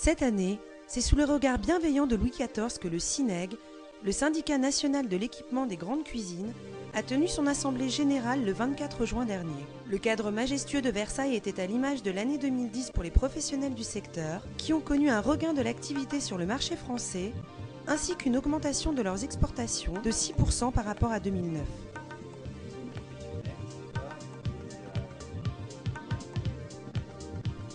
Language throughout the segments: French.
Cette année, c'est sous le regard bienveillant de Louis XIV que le SINEG, le syndicat national de l'équipement des grandes cuisines, a tenu son assemblée générale le 24 juin dernier. Le cadre majestueux de Versailles était à l'image de l'année 2010 pour les professionnels du secteur, qui ont connu un regain de l'activité sur le marché français, ainsi qu'une augmentation de leurs exportations de 6% par rapport à 2009.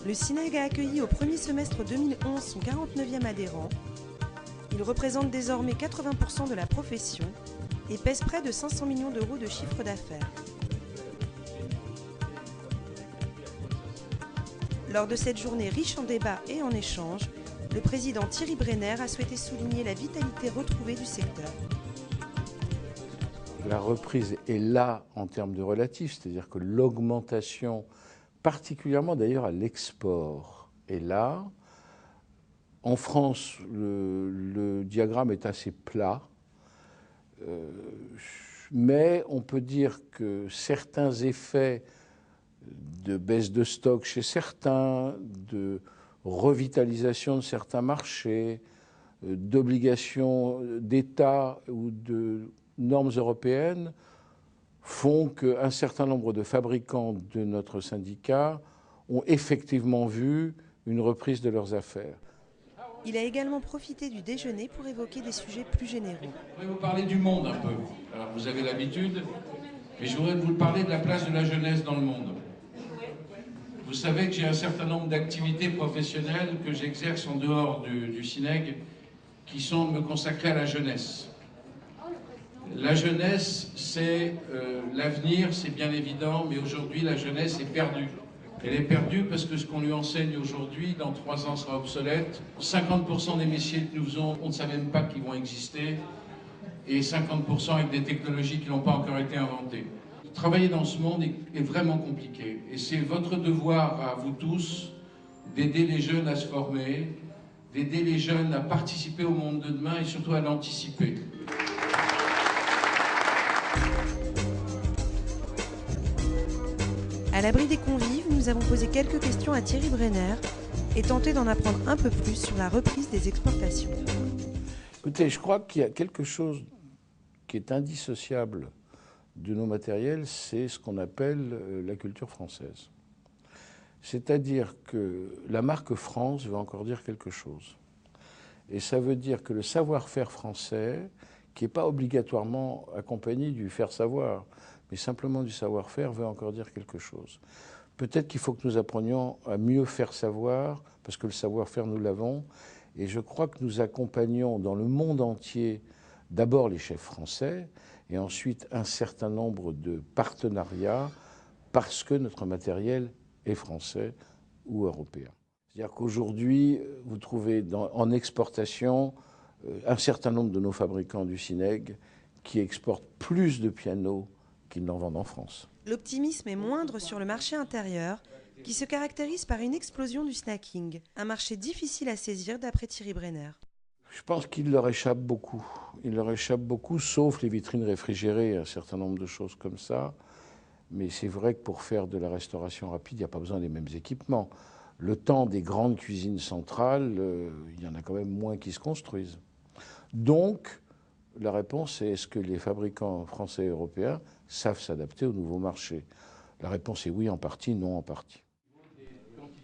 Le SINEG a accueilli au premier semestre 2011 son 49e adhérent. Il représente désormais 80% de la profession et pèse près de 500 millions d'euros de chiffre d'affaires. Lors de cette journée riche en débats et en échanges, le président Thierry Brenner a souhaité souligner la vitalité retrouvée du secteur. La reprise est là en termes de relatif, c'est-à-dire que l'augmentation, particulièrement d'ailleurs à l'export, est là. En France, le diagramme est assez plat, mais on peut dire que certains effets de baisse de stock chez certains, de revitalisation de certains marchés, d'obligations d'État ou de normes européennes font qu'un certain nombre de fabricants de notre syndicat ont effectivement vu une reprise de leurs affaires. Il a également profité du déjeuner pour évoquer des sujets plus généraux. Je voudrais vous parler du monde un peu. Alors vous avez l'habitude, mais je voudrais vous parler de la place de la jeunesse dans le monde. Vous savez que j'ai un certain nombre d'activités professionnelles que j'exerce en dehors du SINEG qui sont de me consacrer à la jeunesse. La jeunesse, c'est l'avenir, c'est bien évident, mais aujourd'hui la jeunesse est perdue. Elle est perdue parce que ce qu'on lui enseigne aujourd'hui, dans 3 ans, sera obsolète. 50% des métiers que nous faisons, on ne savait même pas qu'ils vont exister. Et 50% avec des technologies qui n'ont pas encore été inventées. Travailler dans ce monde est vraiment compliqué. Et c'est votre devoir à vous tous d'aider les jeunes à se former, d'aider les jeunes à participer au monde de demain et surtout à l'anticiper. À l'abri des convives, nous avons posé quelques questions à Thierry Brenner et tenté d'en apprendre un peu plus sur la reprise des exportations. Écoutez, je crois qu'il y a quelque chose qui est indissociable de nos matériels, c'est ce qu'on appelle la culture française. C'est-à-dire que la marque France veut encore dire quelque chose. Et ça veut dire que le savoir-faire français, qui n'est pas obligatoirement accompagné du faire-savoir, mais simplement du savoir-faire, veut encore dire quelque chose. Peut-être qu'il faut que nous apprenions à mieux faire savoir, parce que le savoir-faire, nous l'avons. Et je crois que nous accompagnons dans le monde entier d'abord les chefs français et ensuite un certain nombre de partenariats parce que notre matériel est français ou européen. C'est-à-dire qu'aujourd'hui, vous trouvez en exportation un certain nombre de nos fabricants du SINEG qui exportent plus de pianos qu'ils n'en vendent en France. L'optimisme est moindre sur le marché intérieur, qui se caractérise par une explosion du snacking, un marché difficile à saisir d'après Thierry Brenner. Je pense qu'il leur échappe beaucoup. Il leur échappe beaucoup, sauf les vitrines réfrigérées, un certain nombre de choses comme ça. Mais c'est vrai que pour faire de la restauration rapide, il n'y a pas besoin des mêmes équipements. Le temps des grandes cuisines centrales, il y en a quand même moins qui se construisent. Donc, la réponse est, est-ce que les fabricants français et européens savent s'adapter au nouveau marché? La réponse est oui en partie, non en partie.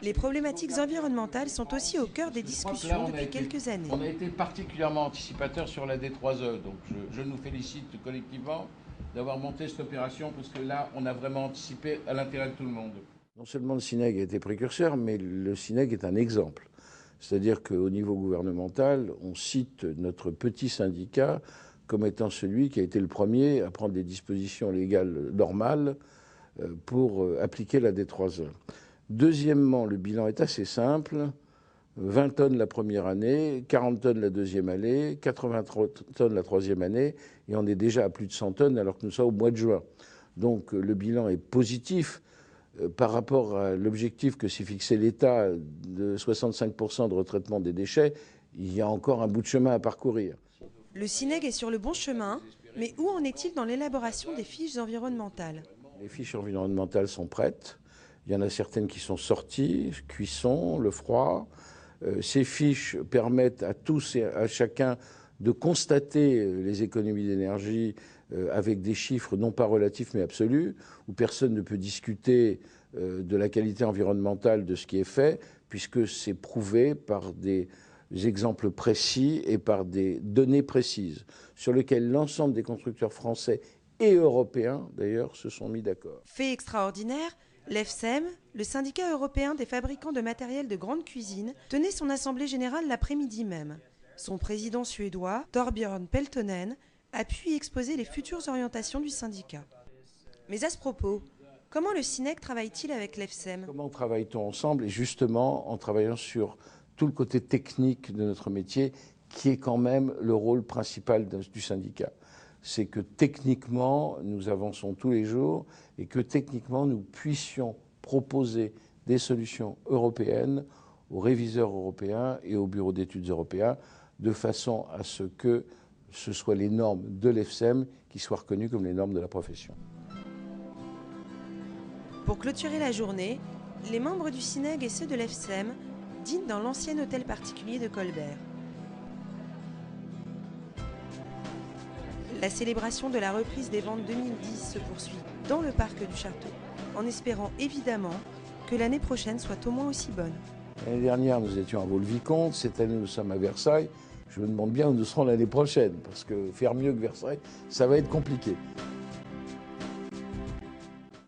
Les problématiques environnementales sont aussi au cœur des discussions depuis quelques années. On a été particulièrement anticipateur sur la D3E, donc je nous félicite collectivement d'avoir monté cette opération parce que là, on a vraiment anticipé à l'intérêt de tout le monde. Non seulement le SINEG a été précurseur, mais le SINEG est un exemple. C'est-à-dire qu'au niveau gouvernemental, on cite notre petit syndicat comme étant celui qui a été le premier à prendre des dispositions légales normales pour appliquer la D3E. Deuxièmement, le bilan est assez simple. 20 tonnes la première année, 40 tonnes la deuxième année, 83 tonnes la troisième année, et on est déjà à plus de 100 tonnes alors que nous sommes au mois de juin. Donc le bilan est positif par rapport à l'objectif que s'est fixé l'État de 65% de retraitement des déchets. Il y a encore un bout de chemin à parcourir. Le SINEG est sur le bon chemin, mais où en est-il dans l'élaboration des fiches environnementales? Les fiches environnementales sont prêtes. Il y en a certaines qui sont sorties, cuisson, le froid. Ces fiches permettent à tous et à chacun de constater les économies d'énergie avec des chiffres non pas relatifs mais absolus, où personne ne peut discuter de la qualité environnementale de ce qui est fait, puisque c'est prouvé par des exemples précis et par des données précises, sur lesquelles l'ensemble des constructeurs français et européens, d'ailleurs, se sont mis d'accord. Fait extraordinaire, l'EFSEM, le syndicat européen des fabricants de matériel de grande cuisine, tenait son assemblée générale l'après-midi même. Son président suédois, Torbjörn Peltonen, a pu y exposer les futures orientations du syndicat. Mais à ce propos, comment le SINEG travaille-t-il avec l'EFSEM ? Comment travaille-t-on ensemble? Et justement, en travaillant sur tout le côté technique de notre métier, qui est quand même le rôle principal du syndicat. C'est que techniquement, nous avançons tous les jours et que techniquement, nous puissions proposer des solutions européennes aux réviseurs européens et aux bureaux d'études européens, de façon à ce que ce soient les normes de l'EFSEM qui soient reconnues comme les normes de la profession. Pour clôturer la journée, les membres du SINEG et ceux de l'EFSEM dînent dans l'ancien hôtel particulier de Colbert. La célébration de la reprise des ventes 2010 se poursuit dans le parc du Château, en espérant évidemment que l'année prochaine soit au moins aussi bonne. L'année dernière, nous étions à Vaux-le-Vicomte. Cette année, nous sommes à Versailles. Je me demande bien où nous serons l'année prochaine, parce que faire mieux que Versailles, ça va être compliqué.